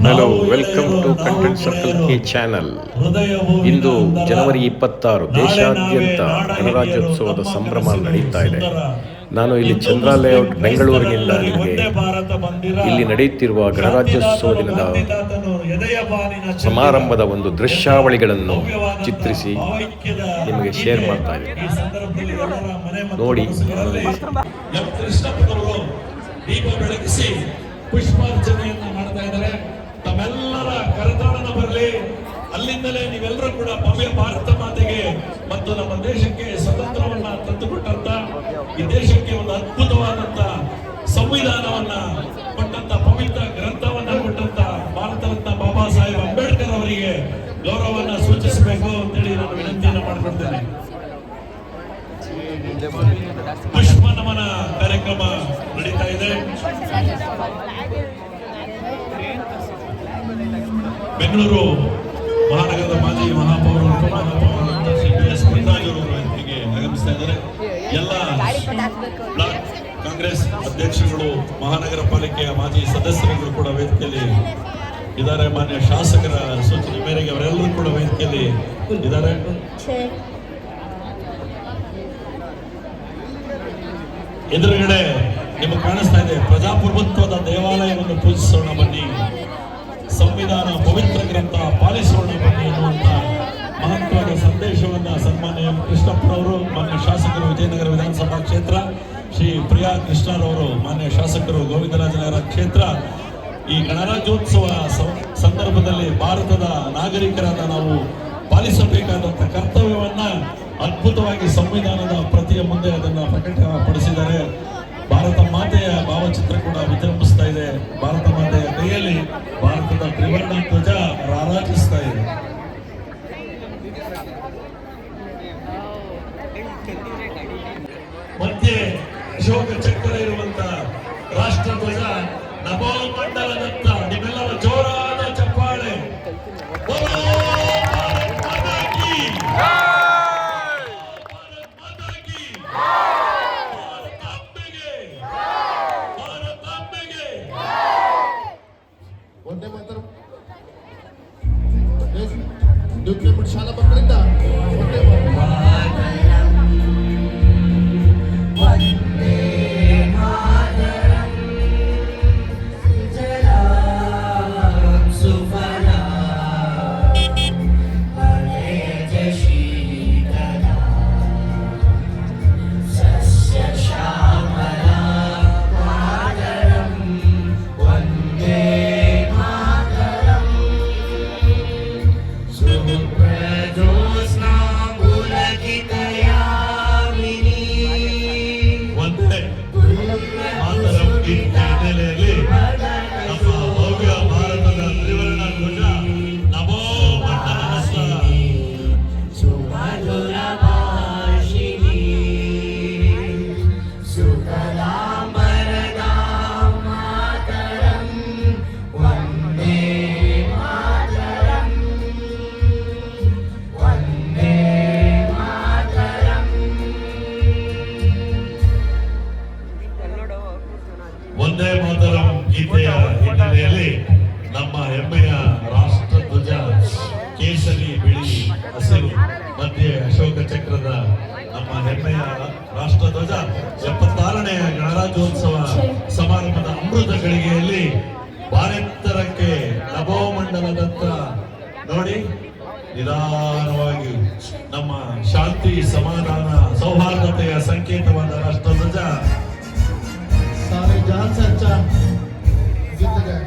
Hello, welcome to content circle ಕೆ channel. ಇಂದು ಜನವರಿ 26, ದೇಶಾದ್ಯಂತ ಗಣರಾಜ್ಯೋತ್ಸವದ ಸಂಭ್ರಮ ನಡೀತಾ ಇದೆ. ನಾನು ಇಲ್ಲಿ ಚಂದ್ರ ಲೇಔಟ್ ಬೆಂಗಳೂರಿನಿಂದ ನಿಮಗೆ ಇಲ್ಲಿ ನಡೆಯುತ್ತಿರುವ ಗಣರಾಜ್ಯೋತ್ಸವ ದಿನದ ಸಮಾರಂಭದ ಒಂದು ದೃಶ್ಯಾವಳಿಗಳನ್ನು ಚಿತ್ರಿಸಿ ನಿಮಗೆ ಶೇರ್ ಮಾಡ್ತಾ ಇದ್ದೀನಿ. ನೋಡಿ, ದೀಪ ಬೆಳಗಿಸಿ ಪುಷ್ಪಾರ್ಚನೆಯನ್ನ ಮಾಡ್ತಾ ಇದ್ದಾರೆ. ತಮ್ಮೆಲ್ಲರ ಕರತಾಡನ ಬರಲಿ. ಅಲ್ಲಿಂದಲೇ ನೀವೆಲ್ಲರೂ ಕೂಡ ಭವ್ಯ ಭಾರತ ಮಾತೆಗೆ ಮತ್ತು ನಮ್ಮ ದೇಶಕ್ಕೆ ಸ್ವತಂತ್ರವನ್ನ ತಂದುಕೊಟ್ಟಂತ, ಈ ದೇಶಕ್ಕೆ ಒಂದು ಅದ್ಭುತವಾದಂತ ಸಂವಿಧಾನವನ್ನ ಕೊಟ್ಟಂತ, ಪವಿತ್ರ ಗ್ರಂಥವನ್ನ ಕೊಟ್ಟಂತ ಭಾರತ ರತ್ನ ಬಾಬಾ ಸಾಹೇಬ್ ಅಂಬೇಡ್ಕರ್ ಅವರಿಗೆ ಗೌರವವನ್ನ ಸೂಚಿಸಬೇಕು ಅಂತೇಳಿ ನಾನು ವಿನಂತಿಯನ್ನ ಮಾಡಿಕೊಡ್ತೇನೆ. ಪುಷ್ಪ ನಮನ ಕಾರ್ಯಕ್ರಮ ನಡೀತಾ ಇದೆ. ಬೆಂಗಳೂರು ಮಹಾನಗರದ ಮಾಜಿ ಮಹಾಪೌರರು ಶ್ರೀ PS ಪುಟ್ಟರಾಜು ಅವರು ವೇದಿಕೆಗೆ ಆಗಮಿಸ್ತಾ ಇದ್ದಾರೆ. ಎಲ್ಲ ಬ್ಲಾಕ್ ಕಾಂಗ್ರೆಸ್ ಅಧ್ಯಕ್ಷರುಗಳು, ಮಹಾನಗರ ಪಾಲಿಕೆಯ ಮಾಜಿ ಸದಸ್ಯರುಗಳು ಕೂಡ ವೇದಿಕೆಯಲ್ಲಿ ಇದ್ದಾರೆ. ಮಾನ್ಯ ಶಾಸಕರ ಸೂಚನೆ ಮೇರೆಗೆ ಅವರೆಲ್ಲರೂ ಕೂಡ ವೇದಿಕೆಯಲ್ಲಿ ಇದ್ದಾರೆ. ಎದುರುಗಡೆ ನಿಮಗೆ ಕಾಣಿಸ್ತಾ ಇದೆ ಪ್ರಜಾಪ್ರಭುತ್ವದ ದೇವಾಲಯವನ್ನು ಪೂಜಿಸೋಣ ಬನ್ನಿ, ಸಂವಿಧಾನ ಪವಿತ್ರ ಗ್ರಂಥ ಪಾಲಿಸೋಣ ಬನ್ನಿ ಎನ್ನುವಂತ ಮಹತ್ವದ ಸಂದೇಶವನ್ನ ಸನ್ಮಾನ್ಯ ಕೃಷ್ಣಪ್ಪನವರು, ಮಾನ್ಯ ಶಾಸಕರು ವಿಜಯನಗರ ವಿಧಾನಸಭಾ ಕ್ಷೇತ್ರ, ಶ್ರೀ ಪ್ರಿಯಾ ಕೃಷ್ಣರವರು, ಮಾನ್ಯ ಶಾಸಕರು ಗೋವಿಂದರಾಜನಗರ ಕ್ಷೇತ್ರ, ಈ ಗಣರಾಜ್ಯೋತ್ಸವ ಸಂದರ್ಭದಲ್ಲಿ ಭಾರತದ ನಾಗರಿಕರಾದ ನಾವು ಪಾಲಿಸಬೇಕಾದಂತ ಕರ್ತವ್ಯವನ್ನ ಅದ್ಭುತವಾಗಿ ಸಂವಿಧಾನದ ಪ್ರತಿಯ ಮುಂದೆ ಅದನ್ನ ಪ್ರಕಟಪಡಿಸಿದ್ದಾರೆ. ಭಾರತ ಮಾತೆಯ ಭಾವಚಿತ್ರ ಕೂಡ ವಿಜೃಂಭಿಸ್ತಾ ಇದೆ. ಭಾರತ ಮಾತೆಯ ಕೈಯಲ್ಲಿ ಭಾರತದ ತ್ರಿವರ್ಣ ಧ್ವಜ ರಾರಾಜಿಸ್ತಾ ಇದೆ. ಮಧ್ಯೆ ಅಶೋಕ ಚಕ್ರ ಇರುವಂತ ರಾಷ್ಟ್ರ ಧ್ವಜ ನಭೋಮಂಡಲದತ್ತ. ನಿಮ್ಮೆಲ್ಲರ ಜೋರಾದ ಚಪ್ಪಾಳೆ. ಒಂದೇ ಮಾತ್ರ ನ್ಯೂಕ್ಲಿಯರ್ ಶಾಲಾ ಮಕ್ಕಳಿಂದ ಒಂದೇ ಒಂದೇ ಮಾತರಂ ಗೀತೆಯ ಹಿನ್ನೆಲೆಯಲ್ಲಿ ನಮ್ಮ ಹೆಮ್ಮೆಯ ರಾಷ್ಟ್ರ ಧ್ವಜ ಕೇಸರಿ, ಬಿಳಿ, ಹಸಿರು ಮಧ್ಯೆ ಅಶೋಕ ಚಕ್ರದ ನಮ್ಮ ಹೆಮ್ಮೆಯ ರಾಷ್ಟ್ರ ಧ್ವಜ 76ನೇ ಗಣರಾಜ್ಯೋತ್ಸವ ಸಮಾರಂಭದ ಅಮೃತ ಗಳಿಗೆಯಲ್ಲಿ ಭಾರತಕ್ಕೆ ನಭೋಮಂಡಲದತ್ತ ನೋಡಿ ನಿಧಾನವಾಗಿ ನಮ್ಮ ಶಾಂತಿ, ಸಮಾಧಾನ, ಸೌಹಾರ್ದತೆಯ ಸಂಕೇತವಾದ ರಾಷ್ಟ್ರ ಧ್ವಜ सारे जान से अच्छा जीत गए।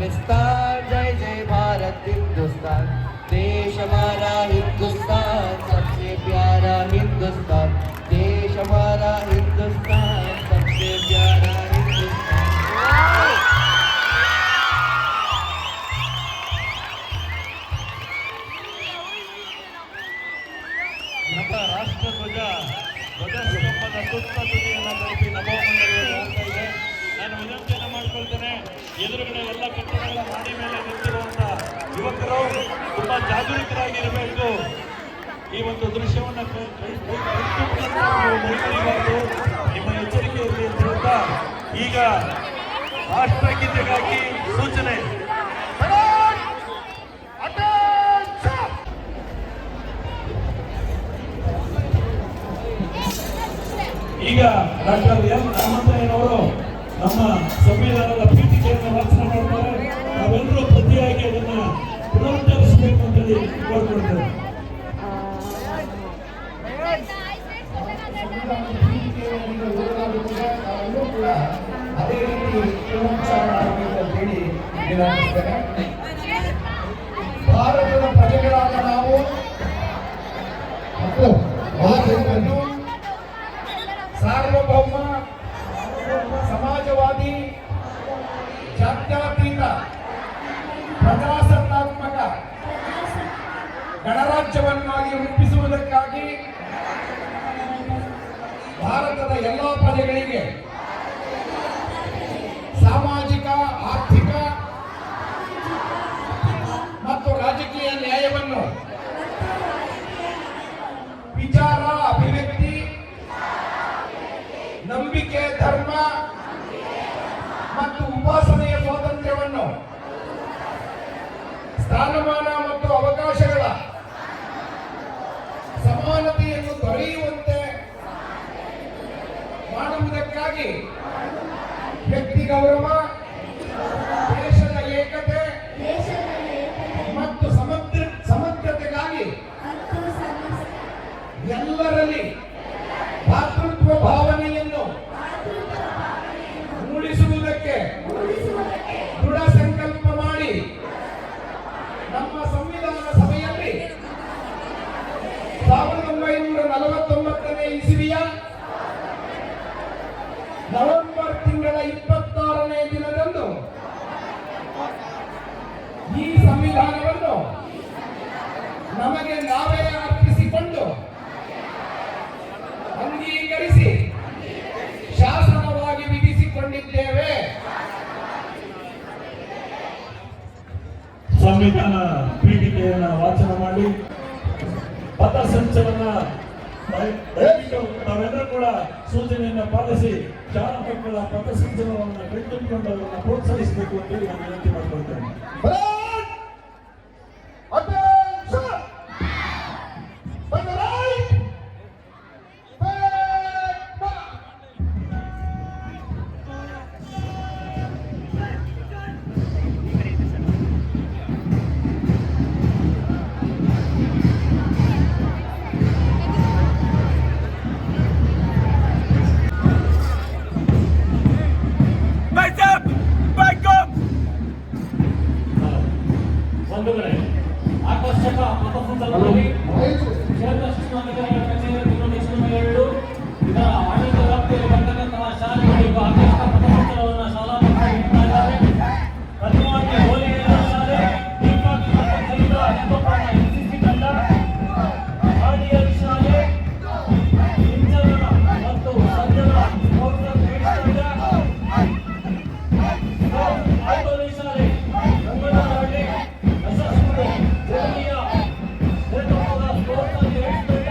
पाकिस्तान जय जय भारत हिंदुस्तान, देश हमारा हिंदुस्तान सबसे प्यारा हिंदुस्तान, देश हमारा हिंदुस्तान सबसे प्यारा हिंदुस्तान। ನಮ್ಮ ರಾಷ್ಟ್ರಧ್ವಜ ಧ್ವಜಸ್ತಂಭದ ಸುತ್ತ ತುದಿಯನ್ನು ತಲುಪಿ ನಮೋ ಮಂಡಳಿಯಲ್ಲಿ ಹೋಗ್ತಾ ಇದೆ. ನಾನು ವಿನಂತಿಯನ್ನು ಮಾಡ್ಕೊಳ್ತೇನೆ, ಎದುರುಗಡೆ ಎಲ್ಲ ಕಟ್ಟಡಗಳ ಮಾಡಿ ಮೇಲೆ ನಿಂತಿರುವಂತ ಯುವಕರು ತುಂಬಾ ಜಾಗರೂಕರಾಗಿರಬೇಕು. ಈ ಒಂದು ದೃಶ್ಯವನ್ನು ಮೈಗೂಡಿಬಾರದು, ನಿಮ್ಮ ಎಚ್ಚರಿಕೆ ಇರಲಿ ಅಂತ ಹೇಳ್ತಾ ಈಗ ರಾಷ್ಟ್ರಗೀತೆಗಾಗಿ ಸೂಚನೆ. ಈಗ ಡಾಕ್ಟರ್ ಎಂ ರಾಮಚಂದ್ರಯ್ಯನವರು ನಮ್ಮ ಸಂವಿಧಾನದ ಪೀಠಿಕೆಯನ್ನು ವಾಚನ ಮಾಡ್ತಾರೆ. ನಾವೆಲ್ಲರೂ ಪ್ರತಿಯಾಗಿ ಅದನ್ನ ಪುನರುಚ್ಚರಿಸಬೇಕು ಅಂತ ಹೇಳಿ ಕೋರ್ಕೊಳ್ತೇವೆ. ಅದೇ ರೀತಿ ಪುನರುಚ್ಚಾರ ಮಾಡಬೇಕು ಅಂತ ಹೇಳಿ ವಿನಂತಿಸ್ತೇನೆ. ಭಾರತದ ಪ್ರಜೆಗಳಾದ ನಾವು ಮತ್ತು ಭಾರತವನ್ನು ಸಾರ್ವಭೌಮ ಸಮಾಜವಾದಿ ಜಾತ್ಯತೀತ ಪ್ರಜಾಸತ್ತಾತ್ಮಕ ಗಣರಾಜ್ಯವನ್ನಾಗಿ ರೂಪಿಸುವುದಕ್ಕಾಗಿ ಭಾರತದ ಎಲ್ಲ ಪ್ರಜೆಗಳಿಗೆ ಸಾಮಾಜಿಕ, ಆರ್ಥಿಕ ಮತ್ತು ರಾಜಕೀಯ ನ್ಯಾಯವನ್ನು ವಿಚಾರ, ಅಭಿವ್ಯಕ್ತಿ, ನಂಬಿಕೆ, ಧರ್ಮ ಮತ್ತು ಉಪಾಸನೆಯ ಸ್ವಾತಂತ್ರ್ಯವನ್ನು, ಸ್ಥಾನಮಾನ ಮತ್ತು ಅವಕಾಶಗಳ ಸಮಾನತೆಯನ್ನು ದೊರೆಯುವಂತೆ ಮಾಡುವುದಕ್ಕಾಗಿ ವ್ಯಕ್ತಿ ಗೌರವ, ದೇಶದ ಏಕತೆ ಮತ್ತು ಸಮಗ್ರತೆಗಾಗಿ ಎಲ್ಲರಲ್ಲಿ ಭಾತೃತ್ವ ಭಾವನೆಯನ್ನು ಮೂಡಿಸುವುದಕ್ಕೆ ದೃಢ ಸಂಕಲ್ಪ ಮಾಡಿ ನಮ್ಮ ಸಂವಿಧಾನ ಸಭೆಯಲ್ಲಿ 1949ನೇ ಇಸವಿಯ ನವೆಂಬರ್ ತಿಂಗಳ 26ನೇ ದಿನದಂದು ಈ ಸಂವಿಧಾನವನ್ನು ನಮಗೆ ನಾವೇ ಅರ್ಪಿಸಿಕೊಂಡು ಅಂಗೀಕರಿಸಿ ಶಾಸನವಾಗಿ ವಿಧಿಸಿಕೊಂಡಿದ್ದೇವೆ. ಸಂವಿಧಾನ ಪೀಠಿಕೆಯನ್ನು ವಾಚನ ಮಾಡಿ ಪಥಸಂಚಲನ ದಯವಿಟ್ಟು ನಾವೆಲ್ಲರೂ ಕೂಡ ಸೂಚನೆಯನ್ನು ಪಾಲಿಸಿ ಶಾಲಾ ಮಕ್ಕಳ ಪಥಸಂಚಲನವನ್ನು ಕೈಗೆತ್ತಿಕೊಂಡು ಅವರನ್ನು ಪ್ರೋತ್ಸಾಹಿಸಬೇಕು ಅಂತ ಹೇಳಿ ನಾನು ವಿನಂತಿ ಮಾಡಿಕೊಳ್ತೇನೆ. ಬಂಧುಗಳೇ, ಆಕರ್ಷಕ ಪಥಸಂಚಲನದಲ್ಲಿ ಕ್ಷೇತ್ರ ಶಿಕ್ಷಣಾಧಿಕಾರಿಗಳ ಕಚೇರಿ ಡಿಸೆಂಬರ್ 2 ಇದರ ಆಡಳಿತ ವ್ಯಾಪ್ತಿಯಲ್ಲಿ ಬರ್ತಕ್ಕಂತಹ ಶಾಲೆಗಳಿಗೂ ಆಕರ್ಷಕ ಪಥಸಂಚಲನವನ್ನು ಶಾಲಾ ಮಕ್ಕಳು ನೀಡ್ತಾ ಇದ್ದಾರೆ. ಪ್ರತಿಮಾಕ್ಕೆ ಹೋಲಿಕೆಯ ಶಾಲೆ, ದೀಪಕ್ ಚಂದ್ರ ಎನ್ಸಿಸಿ ತಂಡ, ಆರ್ಡಿಎಲ್ ಶಾಲೆ, ಇಂಚಲನ ಮತ್ತು ಸಜ್ಜನ ಸ್ಪೋರ್ಟ್ಸ್ ತಂಡ, ಆಯ್ಕೋಲಿ ಶಾಲೆ, ರಂಗನಹಳ್ಳಿ ಯಶಸ್ವಿ ಜಗಲಿಯ ನೇತೃತ್ವದ ಸ್ಪೋರ್ಟ್ಸ್ ತಂಡ,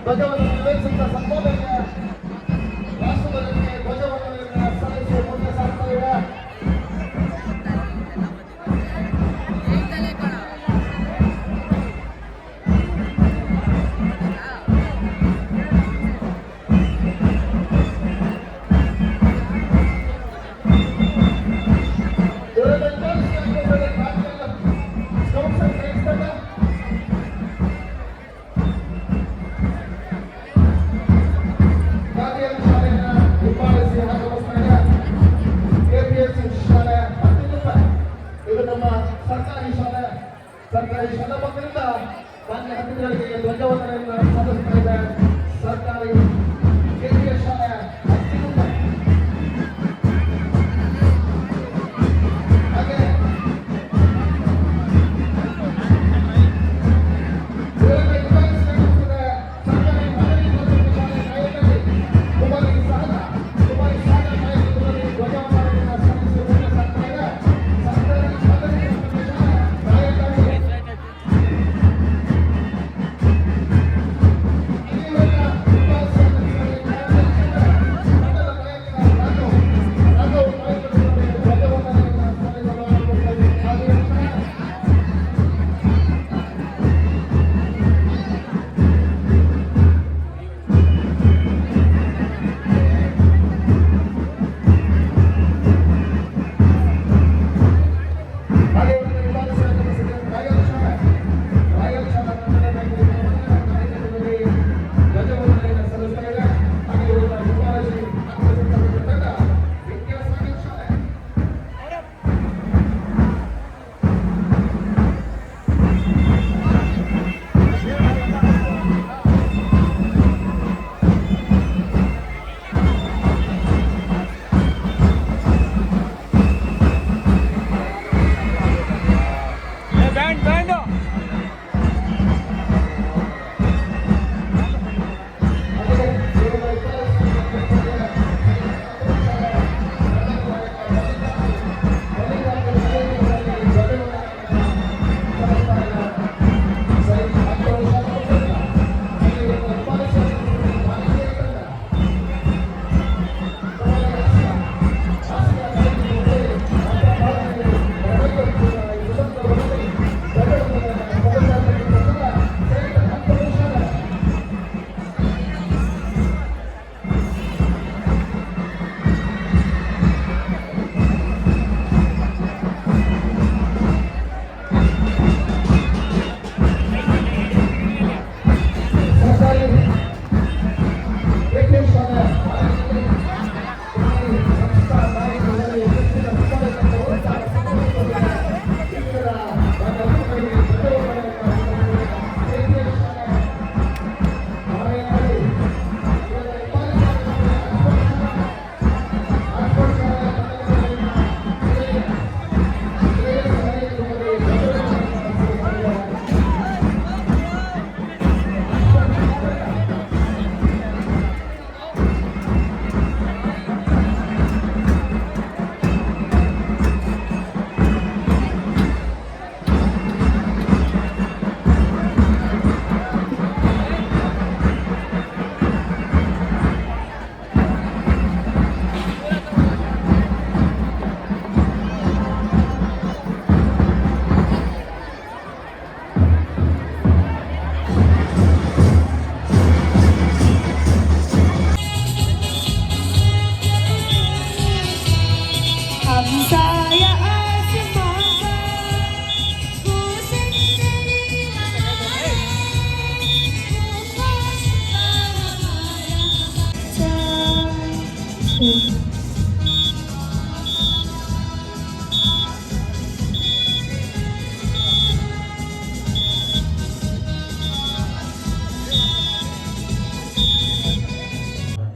ಧ್ವಜವನ್ನು ನಿರ್ವಹಿಸುತ್ತಾ ಸಂಬೋಧನೆಯ ರಾಷ್ಟ್ರಧ್ವಜಕ್ಕೆ ಧ್ವಜವನ್ನು ಸಲ್ಲಿಸಿ ಮುಂದೆ ಸಾಗ್ತೇವೆ. ಸರ್ಕಾರಿ ಶಾಲಾ ಮಕ್ಕಳಿಂದ ಮಾನ್ಯ ಅತಿಥಿಗಳಿಗೆ ಧ್ವಜವಂದನೆಯನ್ನು ಸಲ್ಲಿಸ್ತಾ ಇದೆ. ಸರ್ಕಾರಿ ಕೇಂದ್ರೀಯ ಶಾಲೆ ಅತ್ಯುನ್ನತ ಹಾಗೆ ಸರ್ಕಾರಿ ಮಾದರಿ ಪ್ರಾಥಮಿಕ ಶಾಲೆ ಕಾಯಕಲ್ಲಿ ಕುಮಾರಿ ಸಾಗರ ನಾಯಕತ್ವದಲ್ಲಿ ಧ್ವಜವಂದನೆಯನ್ನು ಸಲ್ಲಿಸಿ ಮುಂದೆ ಸಾಗ್ತಾ ಇದೆ. ಸರ್ಕಾರಿ ಮಾದರಿ ಪ್ರಾಥಮಿಕ ಶಾಲೆ ಕಾಯಕಲ್ಲಿ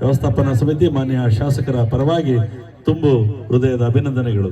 ವ್ಯವಸ್ಥಾಪನಾ ಸಮಿತಿ ಮಾನ್ಯ ಶಾಸಕರ ಪರವಾಗಿ ತುಂಬು ಹೃದಯದ ಅಭಿನಂದನೆಗಳು.